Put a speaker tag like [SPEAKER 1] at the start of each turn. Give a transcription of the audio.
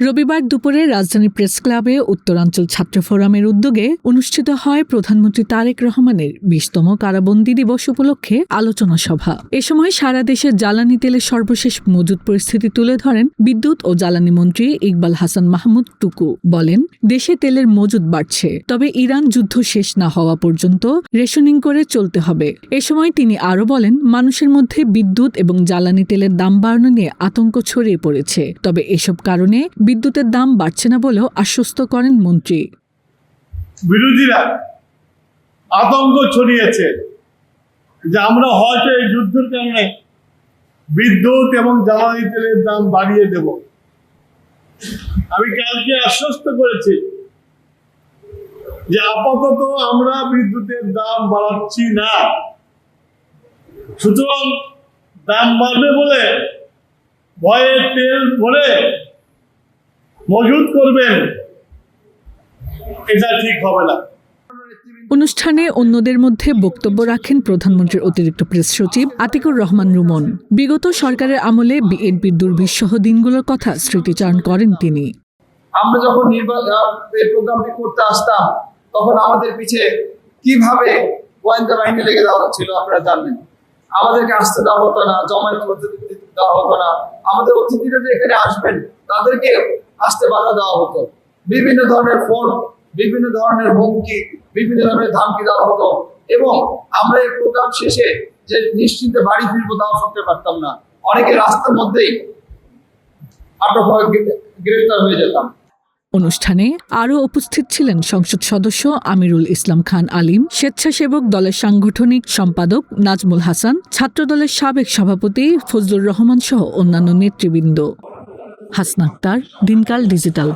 [SPEAKER 1] রবিবার দুপুরে রাজধানী প্রেস ক্লাবে উত্তরাঞ্চল ছাত্র ফোরামের উদ্যোগে অনুষ্ঠিত হয় প্রধানমন্ত্রী তারেক রহমানের ২০তম কারাবন্দী দিবস উপলক্ষে আলোচনা সভা। এ সময় সারা দেশের জ্বালানি তেলের সর্বশেষ মজুদ পরিস্থিতি তুলে ধরেন বিদ্যুৎ ও জ্বালানি মন্ত্রী ইকবাল হাসান মাহমুদ টুকু। বলেন, দেশে তেলের মজুদ বাড়ছে, তবে ইরান যুদ্ধ শেষ না হওয়া পর্যন্ত রেশনিং করে চলতে হবে। এ সময় তিনি আরও বলেন, মানুষের মধ্যে বিদ্যুৎ এবং জ্বালানি তেলের দাম বাড়ানো নিয়ে আতঙ্ক ছড়িয়ে পড়েছে, তবে এসব কারণে বিদ্যুতের দাম বাড়ছে না বলেও আশ্বস্ত করেন মন্ত্রী।
[SPEAKER 2] বিরোধীরা আতঙ্ক ছড়িয়েছে যে আমরা হয়তো এই যুদ্ধের কারণে বিদ্যুৎ এবং জ্বালানি তেলের দাম বাড়িয়ে দেব। আমি কালকে আশ্বস্ত করেছি যে আপাতত আমরা বিদ্যুতের দাম বাড়াচ্ছি না। সুতরাং দাম বাড়বে বলে ভয়ে তেল ভরে মজুদ করবেন, এটা ঠিক হবে না।
[SPEAKER 1] অনুষ্ঠানে অন্যদের মধ্যে বক্তব্য রাখেন প্রধানমন্ত্রীর অতিরিক্ত প্রেস সচিব আতিকুর রহমান রুমন। বিগত সরকারের আমলে বিএনপির দুর্বিষহ দিনগুলোর কথা স্মৃতিচারণ করেন তিনি।
[SPEAKER 3] আমরা যখন এই প্রোগ্রামটি করতে আসতাম, তখন আমাদের পিছে কিভাবে গোয়েন্দা বাহিনী লেগে দেওয়া ছিল আপনারা জানেন। আমাদেরকে আসতে দেওয়া হতো না, জমায়েত করতে দেওয়া হতো না। আমাদের অতিথিরা যে এখানে আসবেন তাদেরকে আসতে বাধা দেওয়া হতো। বিভিন্ন ধরনের ফোন, বিভিন্ন ধরনের হুমকি, বিভিন্ন ধরনের ধামকি দেওয়া হতো এবং আমরা এই প্রোগ্রাম শেষে যে নিশ্চিন্তে বাড়ি ফিরবো তাও করতে পারতাম না। অনেকে রাস্তার মধ্যেই আটক হয়ে গ্রেফতার হয়ে যেতাম।
[SPEAKER 1] অনুষ্ঠানে আরও উপস্থিত ছিলেন সংসদ সদস্য আমিরুল ইসলাম খান আলিম, স্বেচ্ছাসেবক দলের সাংগঠনিক সম্পাদক নাজমুল হাসান, ছাত্রদলের সাবেক সভাপতি ফজলুর রহমান সহ অন্যান্য নেতৃবৃন্দ। হাসনা আক্তার, দিনকাল ডিজিটাল।